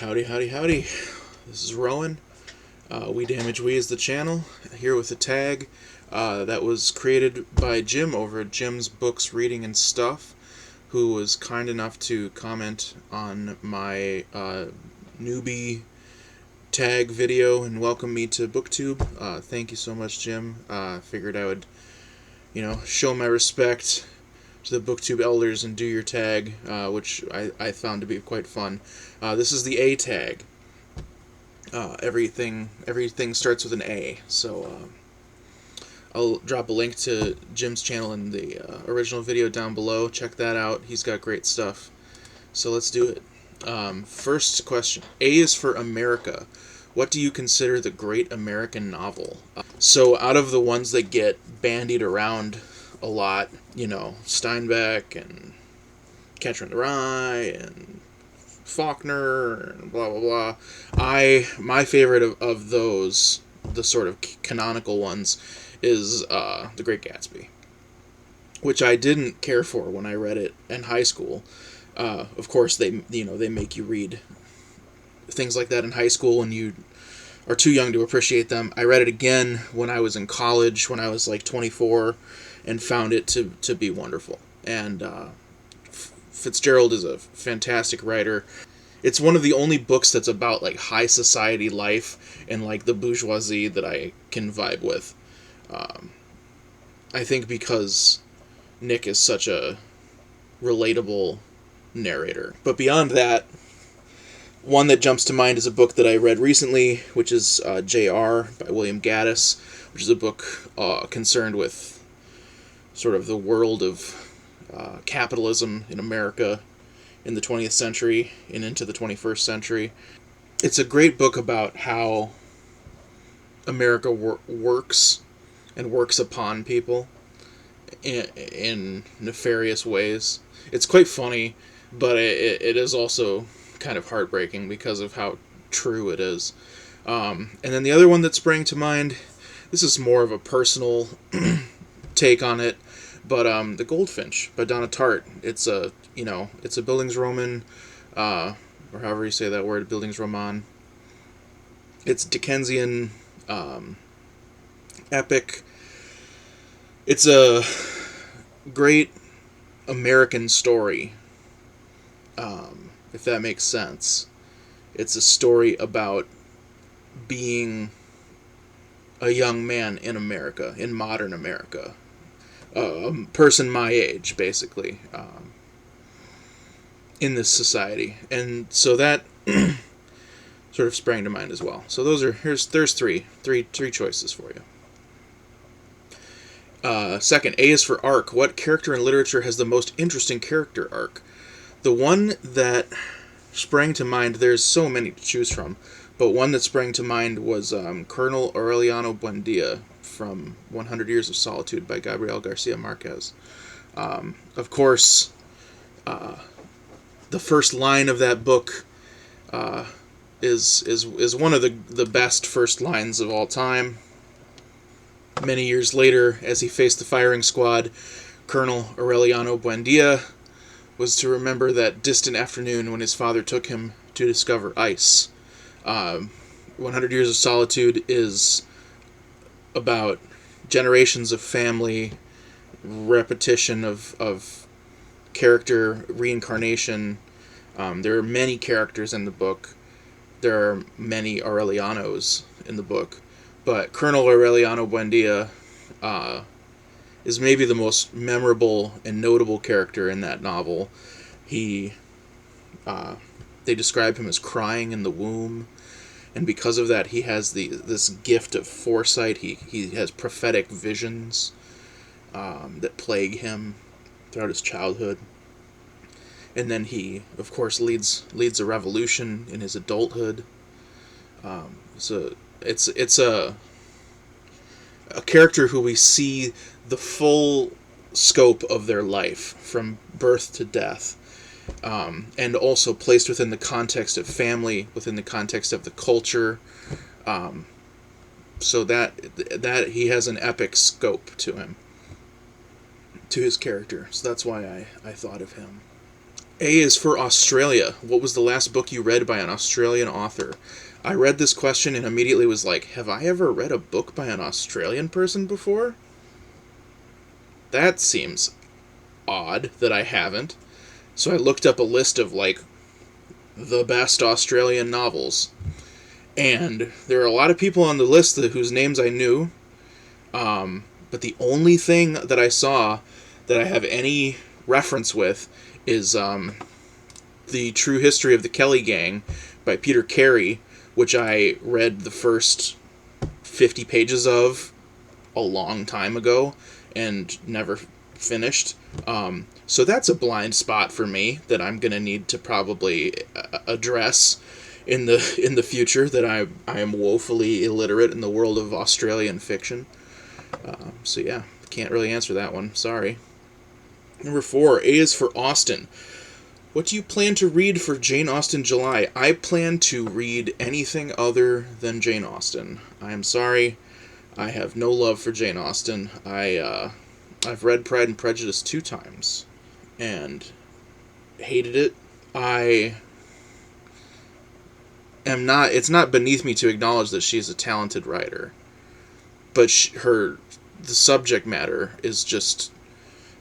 Howdy, howdy, howdy. This is Rowan. We Damage We is the channel, here with a tag that was created by Jim over at Jim's Books, Reading, and Stuff, who was kind enough to comment on my newbie tag video and welcome me to BookTube. Thank you so much, Jim. Figured I would, show my respect to the BookTube elders and do your tag, which I found to be quite fun. This is the A tag. Everything starts with an A, so I'll drop a link to Jim's channel in the original video down below. Check that out. He's got great stuff. So let's do it. First question. A is for America. What do you consider the great American novel? So out of the ones that get bandied around a lot, Steinbeck and Catcher in the Rye and Faulkner and blah blah blah. My favorite of those, the sort of canonical ones, is The Great Gatsby, which I didn't care for when I read it in high school. Of course, they make you read things like that in high school when you are too young to appreciate them. I read it again when I was in college, when I was like 24, and found it to be wonderful. And Fitzgerald is a fantastic writer. It's one of the only books that's about like high society life and like the bourgeoisie that I can vibe with. I think because Nick is such a relatable narrator. But beyond that, one that jumps to mind is a book that I read recently, which is J.R. by William Gaddis, which is a book concerned with sort of the world of capitalism in America in the 20th century and into the 21st century. It's a great book about how America works and works upon people in nefarious ways. It's quite funny, but it is also kind of heartbreaking because of how true it is. And then the other one that sprang to mind, this is more of a personal take on it, but The Goldfinch by Donna Tartt. It's a Bildungsroman, or however you say that word, Bildungsroman. It's Dickensian epic. It's a great American story, if that makes sense. It's a story about being a young man in America, in modern America. A person my age, basically, in this society. And so that sort of sprang to mind as well. So there's three choices for you. Second, A is for arc. What character in literature has the most interesting character arc? The one that sprang to mind, there's so many to choose from, but one that sprang to mind was Colonel Aureliano Buendia from 100 Years of Solitude by Gabriel Garcia Marquez. Of course, the first line of that book is one of the best first lines of all time. Many years later, as he faced the firing squad, Colonel Aureliano Buendia was to remember that distant afternoon when his father took him to discover ice. 100 Years of Solitude is about generations of family, repetition of character, reincarnation. There are many characters in the book. There are many Aurelianos in the book. But Colonel Aureliano Buendia is maybe the most memorable and notable character in that novel. They describe him as crying in the womb, and because of that, he has this gift of foresight. He has prophetic visions that plague him throughout his childhood, and then he, of course, leads a revolution in his adulthood. So it's a character who we see the full scope of their life from birth to death, and also placed within the context of family, within the context of the culture, so that he has an epic scope to him, to his character. So that's why I thought of him. A is for Australia. What was the last book you read by an Australian author? I read this question and immediately was like, have I ever read a book by an Australian person before? That seems odd that I haven't. So I looked up a list of, like, the best Australian novels. And there are a lot of people on the list whose names I knew. But the only thing that I saw that I have any reference with is The True History of the Kelly Gang by Peter Carey, which I read the first 50 pages of a long time ago and never finished. So that's a blind spot for me that I'm going to need to probably address in the future, that I am woefully illiterate in the world of Australian fiction. So yeah, can't really answer that one. Sorry. Number 4, A is for Austen. What do you plan to read for Jane Austen July? I plan to read anything other than Jane Austen. I am sorry. I have no love for Jane Austen. I've read Pride and Prejudice 2 times and hated it. It's not beneath me to acknowledge that she's a talented writer, but the subject matter is just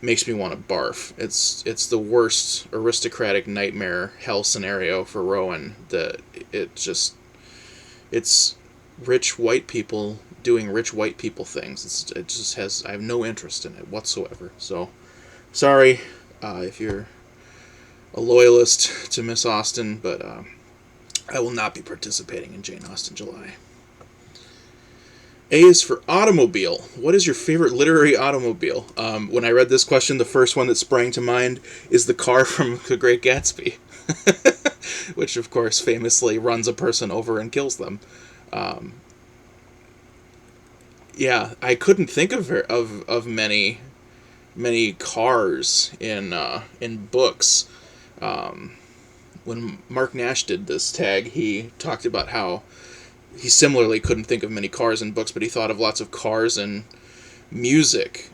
makes me want to barf. It's the worst aristocratic nightmare hell scenario for Rowan. It's rich white people doing rich white people things. I have no interest in it whatsoever. So, sorry if you're a loyalist to Miss Austen, but I will not be participating in Jane Austen July. A is for automobile. What is your favorite literary automobile? When I read this question, the first one that sprang to mind is the car from The Great Gatsby, which of course famously runs a person over and kills them. Yeah, I couldn't think of many cars in books. When Mark Nash did this tag, he talked about how he similarly couldn't think of many cars in books, but he thought of lots of cars in music,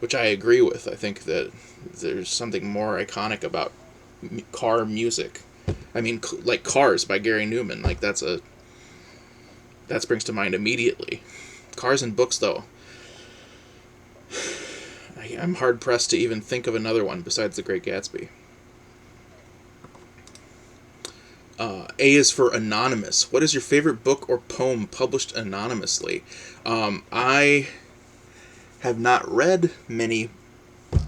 which I agree with. I think that there's something more iconic about car music. I mean, like Cars by Gary Newman. Like that springs to mind immediately. Cars in books, though, I'm hard pressed to even think of another one besides The Great Gatsby. A is for anonymous. What is your favorite book or poem published anonymously? I have not read many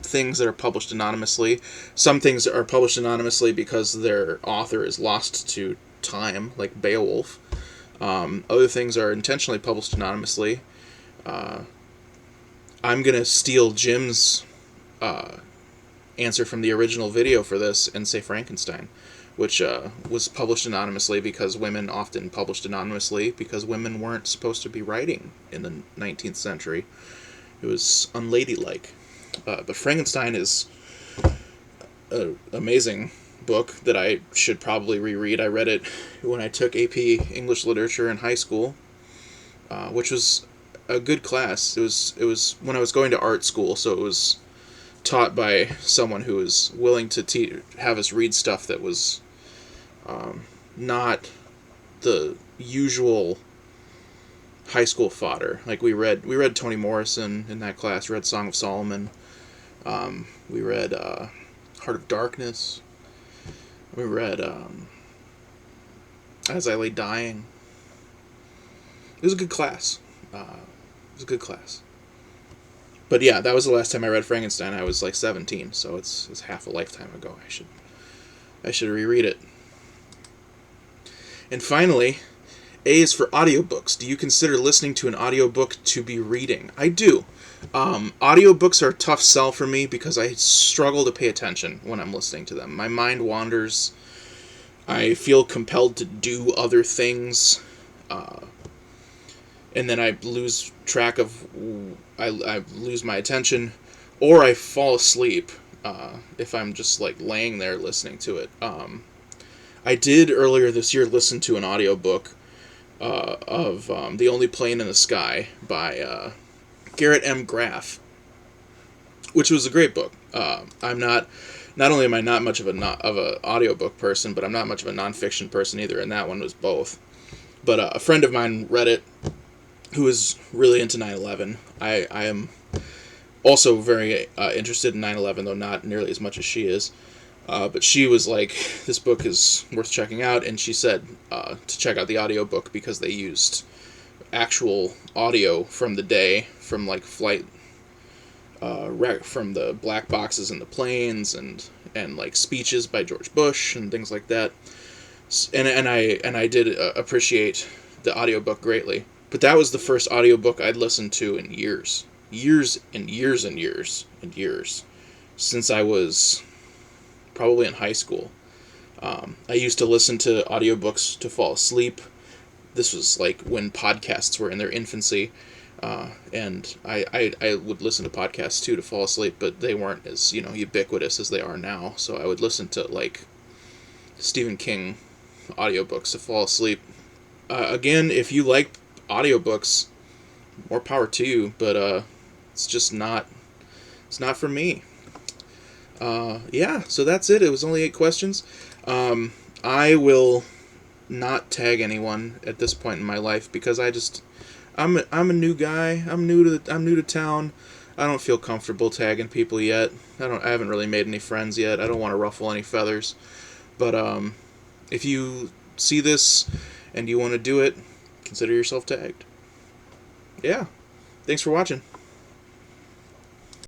things that are published anonymously. Some things are published anonymously because their author is lost to time, like Beowulf. Other things are intentionally published anonymously. I'm going to steal Jim's answer from the original video for this and say Frankenstein, which was published anonymously because women often published anonymously because women weren't supposed to be writing in the 19th century. It was unladylike. But Frankenstein is an amazing book that I should probably reread. I read it when I took AP English Literature in high school, which was a good class. It was when I was going to art school, so it was taught by someone who was willing to have us read stuff that was not the usual high school fodder. Like we read Toni Morrison in that class. We read Song of Solomon. We read Heart of Darkness. We read As I Lay Dying. It was a good class. But yeah, that was the last time I read Frankenstein. I was like 17, so it's half a lifetime ago. I should reread it. And finally, A is for audiobooks. Do you consider listening to an audiobook to be reading? I do. Audiobooks are a tough sell for me because I struggle to pay attention when I'm listening to them. My mind wanders. I feel compelled to do other things. And then I lose track of... I lose my attention. Or I fall asleep if I'm just like laying there listening to it. I did earlier this year listen to an audiobook of The Only Plane in the Sky by Garrett M. Graff, which was a great book. I'm not not only am I not much of a audiobook person, but I'm not much of a nonfiction person either, and that one was both. But a friend of mine read it who is really into 9/11. I am also very interested in 9/11, though not nearly as much as she is. But she was like, this book is worth checking out, and she said to check out the audiobook because they used actual audio from the day, from like flight, from the black boxes in the planes, and like speeches by George Bush and things like that. And I did appreciate the audiobook greatly. But that was the first audiobook I'd listened to in years. Years and years and years and years. Since I was probably in high school. I used to listen to audiobooks to fall asleep. This was like when podcasts were in their infancy. And I would listen to podcasts too to fall asleep, but they weren't as, ubiquitous as they are now. So I would listen to like Stephen King audiobooks to fall asleep. Again, if you like audiobooks, more power to you, but it's just not, it's not for me. Yeah, so that's it. It was only 8 questions. I will not tag anyone at this point in my life because I'm a new guy. I'm new to town. I don't feel comfortable tagging people yet. I haven't really made any friends yet. I don't want to ruffle any feathers. But if you see this and you want to do it, consider yourself tagged. Yeah. Thanks for watching.